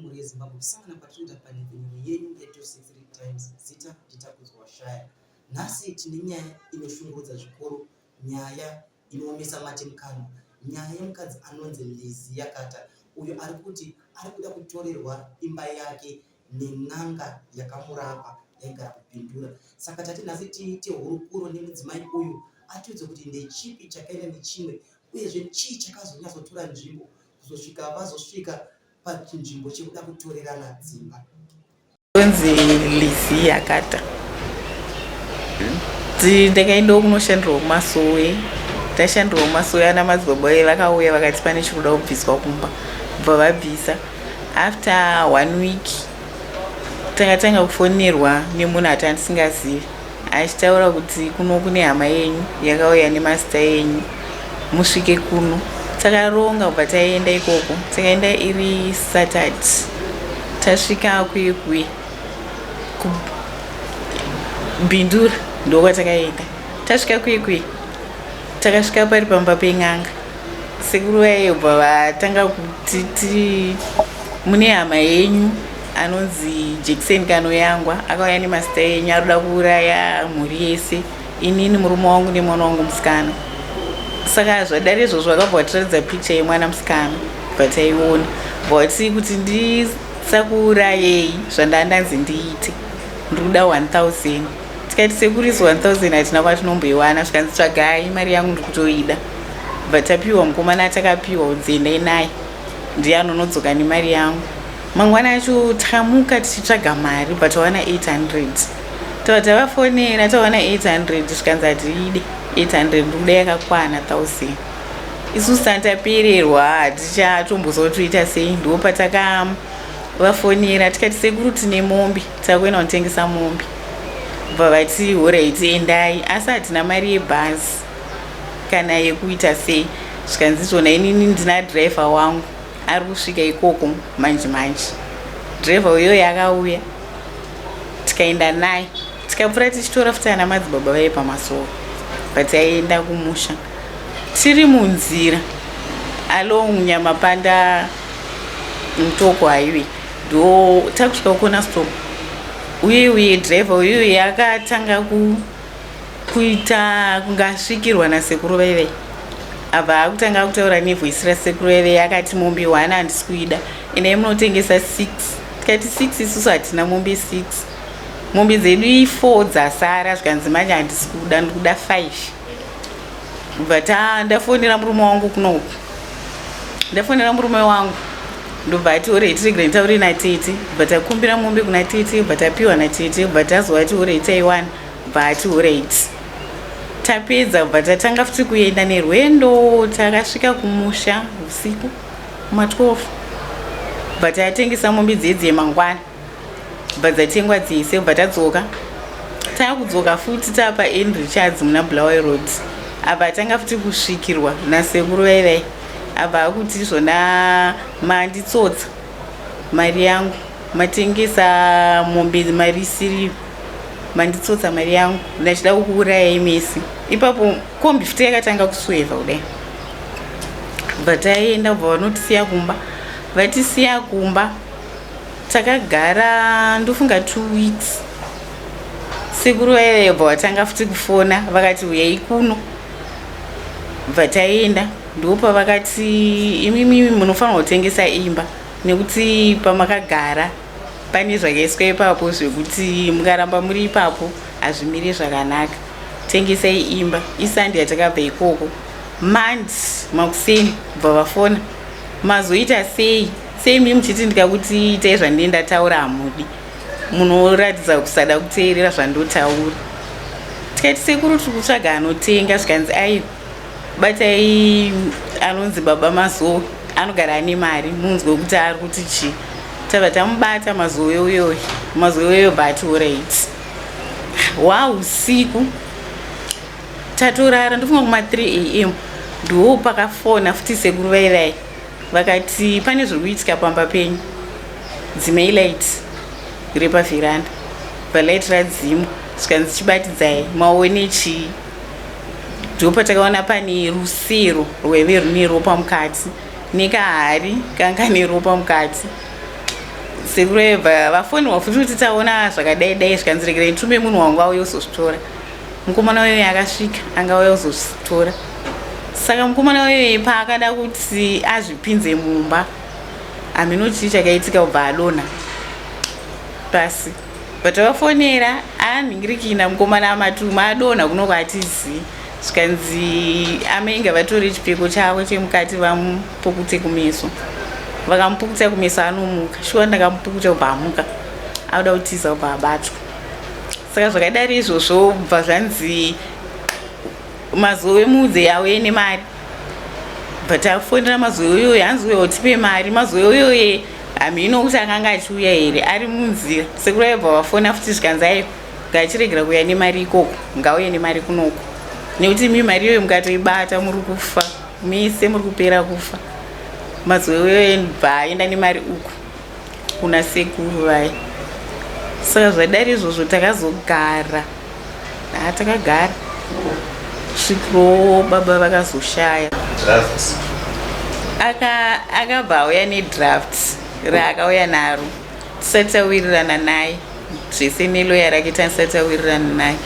mhuri yeZimbabwe kusangana kwatinoita panhepfenyuro yenyu ya263 times zita nditakudzwa Ashaya. Nhasi tine nyaya inoshungurudza zvikuru, nyaya inoomesa mate mukanwa, nyaya yemukadzi anonzi Lizi Yakata, uyo ari kuti ari kuda kutorerwa imba yake nen'anga yakamurapa yaigara kupindura. Saka tati nhasi tiite hurukuro nemudzimai uyu atiudze kuti ndechipi chakaenda nechimwe, uyezve chii chakazonyatsotora nzvimbo kuzosvika vazosvika pachinzvimbo chekuda kutorerana dzimba. Kunzi Lizi Yakata. Ndakaenda kunoshandirwa kumasowe. Tashandirwa kumasowe ana madzibaba vakauya vakati pane chikuda kubviswa kumba. Kubva vabvisa. After 1 week takatanga kufonerwa nemunhu atandisingazivi achitaura kuti kuno kune hama yenyu yakauya nemazita enyu musvike kuno. Takaronga kubva taenda ikoko. Takaenda iri Saturday. Tasvika kuye kubindura ndokwatakaenda. Tasvika kuye takasvika pari pamba pen'anga. Sekuru vaibva vatanga kuti mune hama yenyu anonzi Jackson Kanoyangwa akauya nemazita enyu ari kuda kuuraya mhuri yese, inini murume wangu nemwana wangu musikana. Saka zvadare izvozvo vakabva vatiratidza picha yemwana musikana bva taiona bvati kuti ndisakuurayei zvandandanzi ndiite ndiri kuda 1000. Tikati sekurisi 1000 hatina kwatinomboiwana, zvikanzi tsvagai mari yangu ndiri kutoida. Bva tapiwa mukomana atakapiwa udziendai naye ndiye anonodzoka nemari yangu. Mangwana acho takamuka tichitsvaga mari bva tawana 800. Tava tavafonera tawana 800 zvikanzi hatiide 800 ndikuda yakakwana 1000. Isusu tapererwa hatichatombozotoita sei. Ndo patakavafonera tikati sekuru tine mombe takuenda kutengesa mombe. Bva vati alright endai, asi hatina mari yebhazi kana yekuita sei. Zvikanzi zvona inini ndina dhiraivha wangu ari kusvika ikoko manje. Dhiraivha uyoyo akauya tikaenda naye tikapfuura tichitora futi ana madzibaba vai pamasoro. Pataienda kumusha tiri munzira along Nyamapanda Mutoko highway ndo takusvika kukona stop. Uye dhiraivha uyoyo yakatanga kuita kungasvikirwa nasekuru vaivai. Abva akutanga kutaura nevoisi rasekuru vaivai akati mombe 1 handisi kuida, endai munotengesa 6. Tikati 6 isusu hatina mombe 6. Mombe dzedu 4 dzasara, zvikanzi manje handisi kuda, ndikuda 5. Bva ndafonera murume wangu kunoku. Ndafonera murume wangu ndobva ati alright tiregere nditaure natete. Bva takumbira mombe kuna tete, bva tapiwa natete. Bva tazovati alright taiwana. Bva ati alright. Tapedza bva tatanga futi kuenda nerwendo. Takasvika kumusha usiku kuma12. Bva tatengesa mombe dzedze mangwana. Bva dzatengwa dzese. Bva tadzoka. Takudzoka futi tapa N Richards muna Blair Road. Abva tanga futi kusvikirwa nasekuru vaivai. Abva akuti zvona manditsotsa mari yangu, matengesa mombe mari isiri, manditsotsa mari yangu, ndachida kukuurayai mese. Ipapo kombi futi yakatanga kuswevha kudai. Bva taenda bva vanotisiya kumba. Vatisiya kumba takagara ndofunga 2 weeks. Sekuru vaivai bva vatanga futi kufona vakati uyai kuno. Bva taenda ndopa vakati imimi munofanirwa kutengesa imba nekuti pamakagara pane zvakaiswa ipapo zvekuti mukaramba muri ipapo hazvimiri zvakanaka. Tengesai imba. Isandi yatakabva ikoko. Mandi makuseni bva vafona. Mazoita sei? Sei mimi muchiti ndikakuti itai zvandenda taura hamudi. Munoratidza kusada kuteerera zvandotaura. Tikati sekuru tiri kutsvaga anotenga, zvikanzi aiwa batai anonzi baba Mazowe anogara ane mari, munzwe kuti ari kuti chii. Tabva tamubata Mazowe uyoyo. Mazowe uyoyo bati alright. Usiku tatorara ndofunga kuma 3 am ndo pakafona futi sekuru vaivai vakati pane zviri kuitika pamba penyu. Dzimai light repavheranda. Bva light radzimwa. Zvikanzi chibatidzai maone chii. Ndipo takaona pane rusero rweve rune ropa mukati nekahari kanga neropa mukati. sekureva vafonirwa futi kuti taona zvakadai zvikanziregerei ntume munhu wangu auya uzozvitora. Mukomana wewe akasvika anga auya uzozvitora. Saka mukomana wewe paakada kuti azvipinze mumba aminoti chakaitika kubva adonha pasi. Vatavafonera anhingirikina mukomana amatuma adonha kunoko atizivi. Zvikanzi amainga vatore chipfeko chavo chemukati vamupukute kumeso. Vakamupukutira kumeso anomuka. Shuwa ndakamupukuta kubva amuka. Auda kutiza kubva abatwa. Saka zvakadaro izvozvo bva zvanzi mazuva emudze yauye nemari. But afonera mazuva iyoyo hanzi uyo utipe mari. Mazuva iyoyo hamino kuti akanga achiuya here ari munzira. Sekuru aibva vafona futi zvikanzi ayo ngachiregera kuuya nemari ikoko ngauye nemari kunoko. Nekuti imi mari iyoyo mukatoibata muri kufa. Mese muri kupera kufa. Mazuva iyoyo bva aenda nemari uku kuna sekuru vai. Saka zvadaro izvozvo takazogara. Takagara. Svikiro baba vakazoshaya. Drafts. Akabva auya nedraft raakauya naro. Tisati tawirirana naye. Zvese neloya rake tisati tawirirana naye.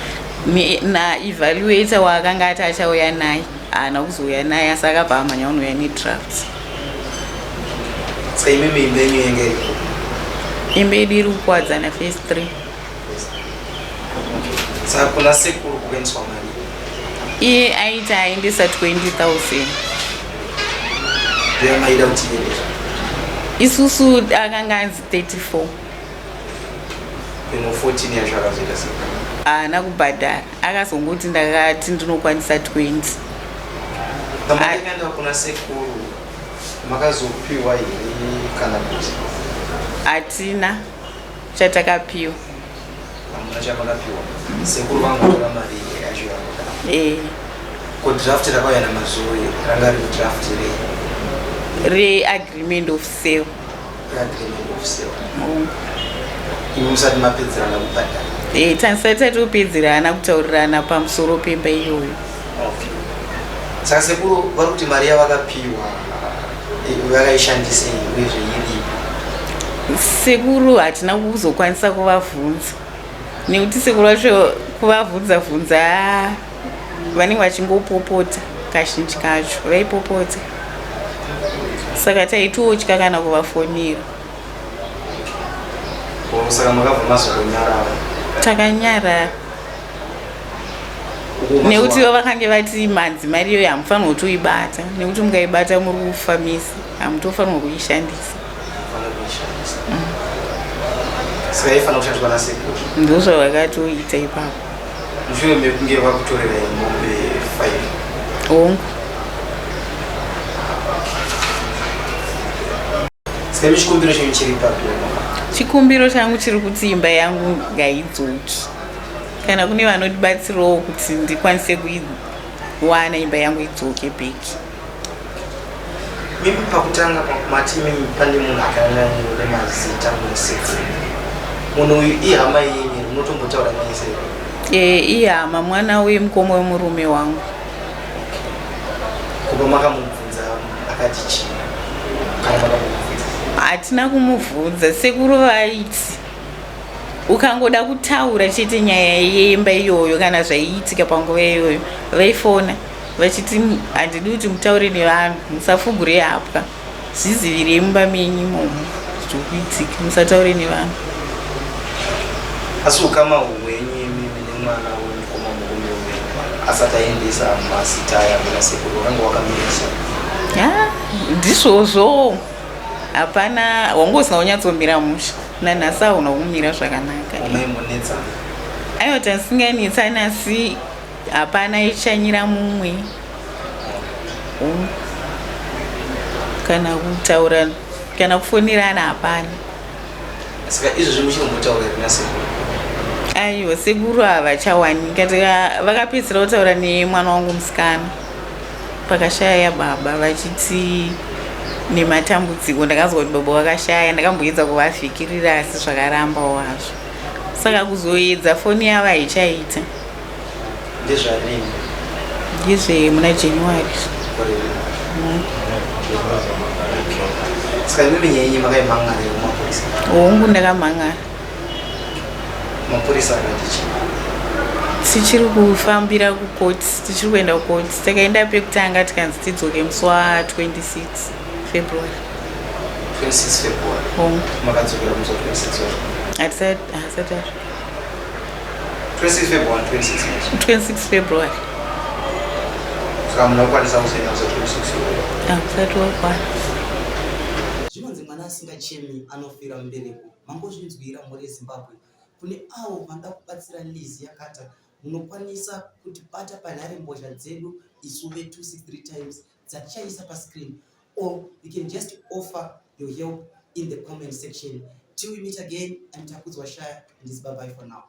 Na-evaluator waakanga ati achauya naye. Haana kuzouya naye asi akabva amhanya unouya nedraft. Saka imimi imba yenyu yanga iripo? Imba yedu iri kuwadzana phase 3. Saka kuna sekuru kuendeswa mari? Iye aiti aendesa 20,000. Ndeyamaida kuti iendeswa? Isusu akanga anzi 34. Peno 14 yacho akazoita sei? Haana kubhadhara. Akazongoti ndakati ndinokwanisa 20. Pamakaenda kuna sekuru makazopiwa here kana kuti? Hatina chatakapiwa. Hamuna chamakapiwa? Sekuru vangotora mari yacho yavoda? Kudraft rakauya namazuva ranga riri kudraft re-agreement of sale. Agreement of sale. Imi musati mapedzerana kubhadhara? Tanisati tatopedzerana kutaurirana pamusoro pemba iyoyo. Saka sekuru vari kuti mari yavakapiwa vakaishandisei uye zveiripo? Sekuru hatina kuzokwanisa kuvabvunza. Nekuti sekuru vacho kuvabvunza vanenge vachingopopota kazhinji kacho vaipopota. Saka taitotya kana kuvafonera. Saka makabva mazokonyarara? Takanyarara. Nekuti vakange vati manzi mari iyoyo hamufanirwa kutoibata. Nekuti mukaibata muri kufa misi. Hamutofanirwa kuishandisa. Saka ifanira kushandiswa nasekuru? Ndozvavakatoita ipapo. Mushure mekunge vakutorera mombe 5? Wangu. Saka imi chikumbiro chenyu chiri papi? Chikumbiro changu chiri kuti imba yangu ngaidzoki. Kana kune vanodibatsirawo kuti ndikwanise kuiwana imba yangu idzoke bheki. Mimi pakutanga mati mimi pane munhu akanga nemazita musekuru. Munhu uyu ihama yenyu munotombotaura naye sei? Ihama mwana wemukoma wemurume wangu. Kubva makamubvunza akati chii? Kana makamubvunza? Hatina kumubvunza. Sekuru vaiti ukangoda kutaura chete nyaya yemba iyoyo kana zvaiitika panguva iyoyo vaifona vachiti handidi kuti mutaure nevanhu, musafugure hapwa, zvizivirei mumba menyu imomo zvikuitika, musataure nevanhu. Asi ukama hwenyu imimi nemwana wemukoma murume uyu asati aendesa mazita aya kuna sekuru wakanga wakamirisa? Ndizvozvo hapana, wanga usina kunyatsomira musha. Nanhasi hauna kumira zvakanaka. Umaimunetsa? Aiwa tasinganetsani asi hapana ichanyira mumwe. Kana kutaura kana kufonerana hapana. Saka izvozvi muchingombotaurira nasekuru? Aiwa sekuru havachawanika. Vakapedzisira kutaura nemwana wangu musikana pakashaya baba vachiti nematambudziko. Ndakazwa kuti baba vakashaya, ndakamboedza kuvavhikirira asi zvakarambawo hazvo. Saka kuzoedza foni yavo haichaita. Ndezvarini? Ndezve muna January. Saka imimi nyaya yenyu makaimhangarira kumapurisa? hongu ndakamhangara. Mapurisa akati tichiri kufambira kukoti, tichiri kuenda kukoti. Takaenda pekutanga tikanzi tidzoke musi wa26 February. 26 February. Hongu. Makadzokera musi wa 26 hasati 26 February 26 February. Saka munokwanisa kusaina musi wa 26 February. Hasati wakwana. Zvinonzi mwana asingachemi anofira mubereko. Mangozvinzwira muri Zimbabwe. Kune avo vanoda kubatsira Lizi Yakata, munokwanisa kutibata panhare mbozha dzedu isu ve263 times dzachaisa pascreen, or you can just offer your help in the comment section. Till we meet again, I'm Ashaya, and it's bye bye for now.